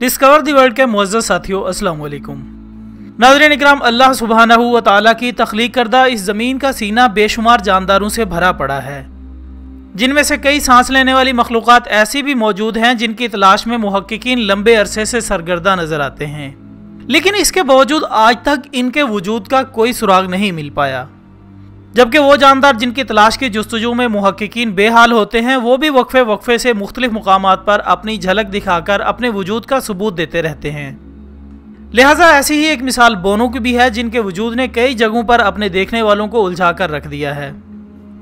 Discover the world के मुअज़्ज़ज़ साथियों, अस्सलाम वालेकुम। नाज़रीन इकराम, अल्लाह सुब्हानहू व तआला की तख्लीक करदा इस ज़मीन का सीना बेशुमार जानदारों से भरा पड़ा है, जिनमें से कई सांस लेने वाली मखलूक़ात ऐसी भी मौजूद हैं जिनकी तलाश में मुहक्किकीन लंबे अरसे से सरगर्दा नजर आते हैं, लेकिन इसके बावजूद आज तक इनके वजूद का कोई सुराग नहीं मिल पाया। जबकि वो जानदार जिनकी तलाश की जुस्तजू में मुहक्किकीन बेहाल होते हैं, वो भी वक्फे वक्फे से मुख्तलिफ मुकामात पर अपनी झलक दिखाकर अपने वजूद का सबूत देते रहते हैं। लिहाजा ऐसी ही एक मिसाल बोनो की भी है, जिनके वजूद ने कई जगहों पर अपने देखने वालों को उलझा कर रख दिया है।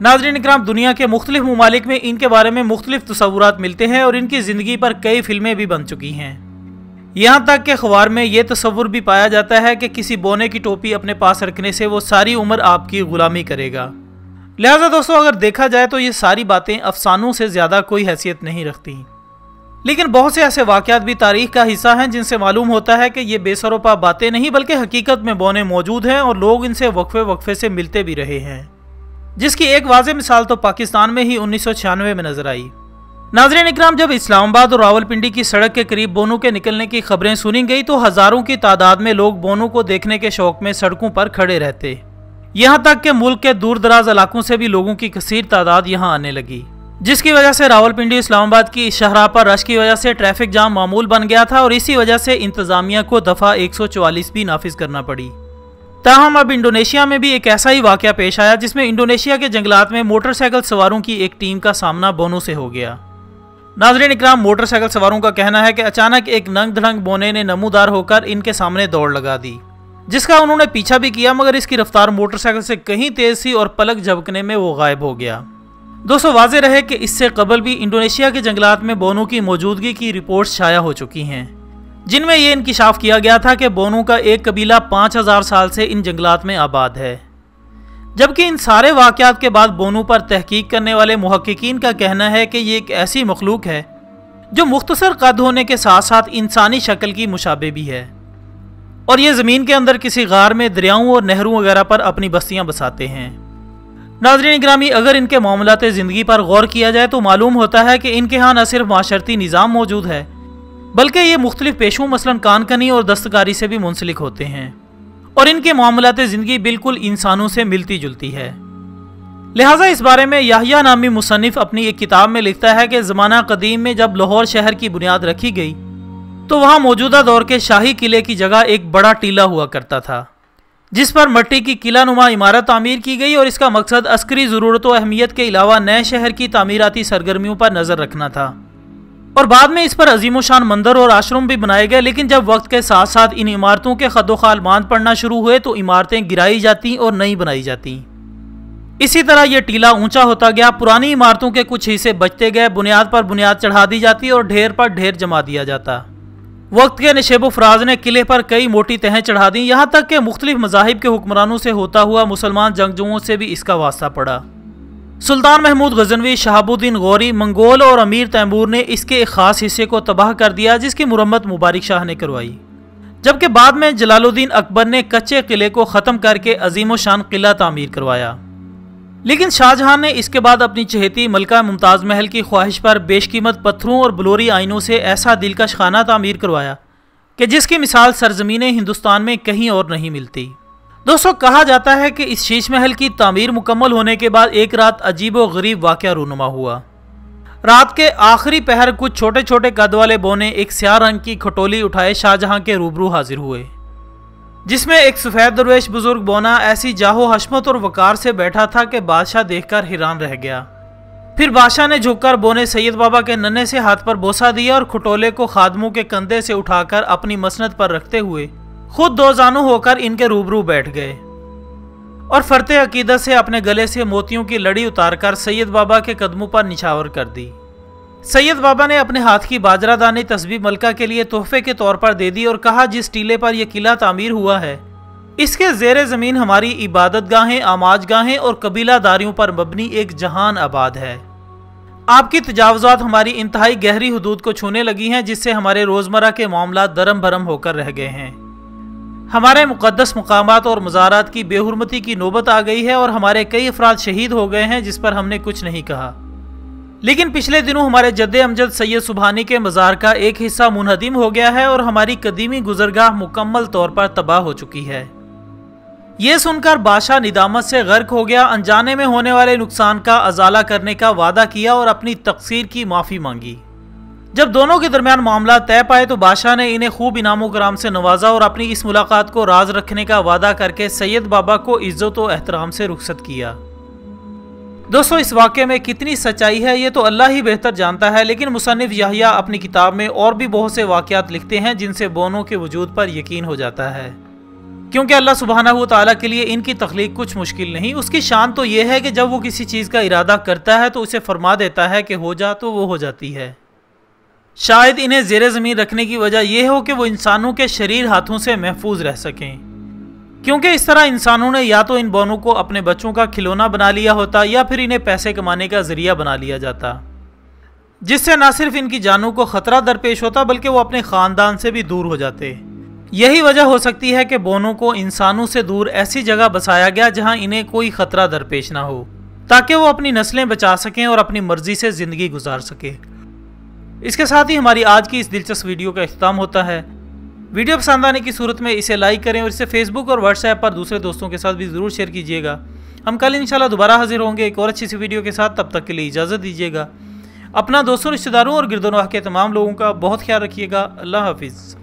नाज़रीन इकराम, दुनिया के मुख्तलिफ ममालिक में इनके बारे में मुख्तलिफ तसव्वुरात मिलते हैं और इनकी ज़िंदगी पर कई फिल्में भी बन चुकी हैं। यहाँ तक कि अखबार में यह तसव्वुर भी पाया जाता है कि किसी बोने की टोपी अपने पास रखने से वो सारी उम्र आपकी गुलामी करेगा। लिहाजा दोस्तों, अगर देखा जाए तो ये सारी बातें अफसानों से ज़्यादा कोई हैसियत नहीं रखती, लेकिन बहुत से ऐसे वाक़यात भी तारीख का हिस्सा हैं जिनसे मालूम होता है कि ये बेसरोपा बातें नहीं बल्कि हकीकत में बोने मौजूद हैं और लोग इनसे वक्फे वक्फे से मिलते भी रहे हैं, जिसकी एक वाज़ेह मिसाल तो पाकिस्तान में ही 1996 में नजर आई। नाज़रीन इकराम, जब इस्लामाबाद और रावलपिंडी की सड़क के करीब बोनों के निकलने की खबरें सुनी गई तो हज़ारों की तादाद में लोग बोनों को देखने के शौक में सड़कों पर खड़े रहते। यहाँ तक कि मुल्क के दूर दराज इलाकों से भी लोगों की कसीर तादाद यहाँ आने लगी, जिसकी वजह से रावलपिंडी इस्लामाबाद की इस शाहराह पर रश की वजह से ट्रैफिक जाम मामूल बन गया था और इसी वजह से इंतजामिया को दफ़ा 144 भी नाफिज करना पड़ी। ताहम अब इंडोनेशिया में भी एक ऐसा ही वाक़या पेश आया, जिसमें इंडोनेशिया के जंगलात में मोटरसाइकिल सवारों की एक टीम का सामना बोनों से हो गया। नाज़रीन इकराम, मोटरसाइकिल सवारों का कहना है कि अचानक एक नंग धड़ंग बोने ने नमूदार होकर इनके सामने दौड़ लगा दी, जिसका उन्होंने पीछा भी किया, मगर इसकी रफ्तार मोटरसाइकिल से कहीं तेज थी और पलक झपकने में वो गायब हो गया। दोस्तों, वाज़ेह रहे कि इससे कबल भी इंडोनेशिया के जंगलात में बोनों की मौजूदगी की रिपोर्ट्स शाया हो चुकी हैं, जिनमें यह इंकिशाफ किया गया था कि बोनों का एक कबीला 5000 साल से इन जंगलात में आबाद है। जबकि इन सारे वाक़यात के बाद बोनों पर तहकीक करने वाले मुहक्किकीन का कहना है कि ये एक ऐसी मखलूक है जो मुख्तसर कद होने के साथ साथ इंसानी शक्ल की मुशाबे भी है, और ये ज़मीन के अंदर किसी गार में दरियाओं और नहरों वगैरह पर अपनी बस्तियां बसाते हैं। नाज़रीन ग्रामी, अगर इनके मामलात ज़िंदगी पर गौर किया जाए तो मालूम होता है कि इनके यहाँ न सिर्फ माशरती निज़ाम मौजूद है, बल्कि ये मुख्तलिफ पेशों मसलन कानकनी और दस्तकारी से भी मुंसलिक होते हैं, और इनके मामलात ज़िंदगी बिल्कुल इंसानों से मिलती जुलती है। लिहाजा इस बारे में याहिया नामी मुसन्निफ अपनी एक किताब में लिखता है कि ज़माना कदीम में जब लाहौर शहर की बुनियाद रखी गई तो वहाँ मौजूदा दौर के शाही किले की जगह एक बड़ा टीला हुआ करता था, जिस पर मट्टी की किला नुमा इमारत तामीर की गई, और इसका मकसद अस्करी ज़रूरत व अहमियत के अलावा नए शहर की तामीराती सरगर्मियों पर नज़र रखना था, और बाद में इस पर अजीमोशान मंदिर और आश्रम भी बनाए गए। लेकिन जब वक्त के साथ साथ इन इमारतों के खदोखाल बांध पड़ना शुरू हुए तो इमारतें गिराई जाती और नई बनाई जाती। इसी तरह यह टीला ऊंचा होता गया, पुरानी इमारतों के कुछ हिस्से बचते गए, बुनियाद पर बुनियाद चढ़ा दी जाती और ढेर पर ढेर जमा दिया जाता। वक्त के नशेबो फराज ने किले पर कई मोटी तहें चढ़ा दी, यहाँ तक कि मुख्तलिफ मज़ाहिब के हुक्मरानों से होता हुआ मुसलमान जंगजुओं से भी इसका वास्ता पड़ा। सुल्तान महमूद गजनवी, शहाबुद्दीन गौरी, मंगोल और अमीर तैमूर ने इसके एक ख़ास हिस्से को तबाह कर दिया, जिसकी मुरम्मत मुबारक शाह ने करवाई। जबकि बाद में जलालुद्दीन अकबर ने कच्चे किले को ख़त्म करके अजीम शान किला तामीर करवाया। लेकिन शाहजहां ने इसके बाद अपनी चहेती मलका मुमताज़ महल की ख्वाहिश पर बेशकीमत पत्थरों और बलोरी आइनों से ऐसा दिलकश खाना तामीर करवाया कि जिसकी मिसाल सरजमीन हिंदुस्तान में कहीं और नहीं मिलती। दोस्तों, कहा जाता है कि इस शीश महल की तामीर मुकम्मल होने के बाद एक रात अजीब व गरीब वाक़या रूनुमा हुआ। रात के आखिरी पहर कुछ छोटे छोटे कद वाले बोने एक स्याह रंग की खटोली उठाए शाहजहां के रूबरू हाजिर हुए, जिसमें एक सफ़ेद दरवेश बुजुर्ग बोना ऐसी जाहो हशमत और वकार से बैठा था कि बादशाह देखकर हैरान रह गया। फिर बादशाह ने झुककर बोने सैयद बाबा के नन्हे से हाथ पर बोसा दिया और खटोले को खादमों के कंधे से उठाकर अपनी मसनद पर रखते हुए खुद दो जानू होकर इनके रूबरू बैठ गए और फरते अकीदत से अपने गले से मोतियों की लड़ी उतारकर सैयद बाबा के कदमों पर निछावर कर दी। सैयद बाबा ने अपने हाथ की बाजरादानी तस्बीह मलका के लिए तोहफे के तौर पर दे दी और कहा, जिस टीले पर यह किला तामीर हुआ है इसके ज़ेरे ज़मीन हमारी इबादत गाहें, आमाज गाहें और कबीलादारियों पर मबनी एक जहान आबाद है। आपकी तजावुज़ात हमारी इंतहाई गहरी हुदूद को छूने लगी हैं, जिससे हमारे रोज़मर्रा के मामला दरम भरम होकर रह गए हैं। हमारे मुक़द्दस मकामात और मज़ारात की बेहुरमती की नौबत आ गई है और हमारे कई अफराद शहीद हो गए हैं, जिस पर हमने कुछ नहीं कहा। लेकिन पिछले दिनों हमारे जद्दे अमजद सैयद सुबहानी के मज़ार का एक हिस्सा मुनहदिम हो गया है और हमारी कदीमी गुजरगाह मुकम्मल तौर पर तबाह हो चुकी है। ये सुनकर बादशाह निदामत से गर्क हो गया, अनजाने में होने वाले नुकसान का अजाला करने का वादा किया और अपनी तकसीर की माफ़ी मांगी। जब दोनों के दरमियान मामला तय पाए तो बादशाह ने इन्हें खूब इनामो कराम से नवाजा और अपनी इस मुलाकात को राज रखने का वादा करके सैयद बाबा को इज्जत व एहतराम से रुखसत किया। दोस्तों, इस वाक़े में कितनी सच्चाई है ये तो अल्लाह ही बेहतर जानता है, लेकिन मुसन्निफ याहिया अपनी किताब में और भी बहुत से वाक़यात लिखते हैं जिनसे बोनों के वजूद पर यकीन हो जाता है, क्योंकि अल्लाह सुब्हानहू तआला के लिए इनकी तख्लीक कुछ मुश्किल नहीं। उसकी शान तो यह है कि जब वो किसी चीज़ का इरादा करता है तो उसे फरमा देता है कि हो जा तो वो हो जाती है। शायद इन्हें ज़ेरे ज़मीन रखने की वजह यह हो कि वो इंसानों के शरीर हाथों से महफूज रह सकें, क्योंकि इस तरह इंसानों ने या तो इन बोनों को अपने बच्चों का खिलौना बना लिया होता या फिर इन्हें पैसे कमाने का जरिया बना लिया जाता, जिससे न सिर्फ इनकी जानों को खतरा दरपेश होता बल्कि वो अपने ख़ानदान से भी दूर हो जाते। यही वजह हो सकती है कि बोनों को इंसानों से दूर ऐसी जगह बसाया गया जहां इन्हें कोई खतरा दरपेश ना हो, ताकि वो अपनी नस्लें बचा सकें और अपनी मर्जी से ज़िंदगी गुजार सके। इसके साथ ही हमारी आज की इस दिलचस्प वीडियो का इख्तिताम होता है। वीडियो पसंद आने की सूरत में इसे लाइक करें और इसे फेसबुक और व्हाट्सएप पर दूसरे दोस्तों के साथ भी ज़रूर शेयर कीजिएगा। हम कल इंशाल्लाह दोबारा हाजिर होंगे एक और अच्छी सी वीडियो के साथ। तब तक के लिए इजाज़त दीजिएगा। अपना दोस्तों, रिश्तेदारों और गिरदोनवाह के तमाम लोगों का बहुत ख्याल रखिएगा। अल्लाह हाफिज़।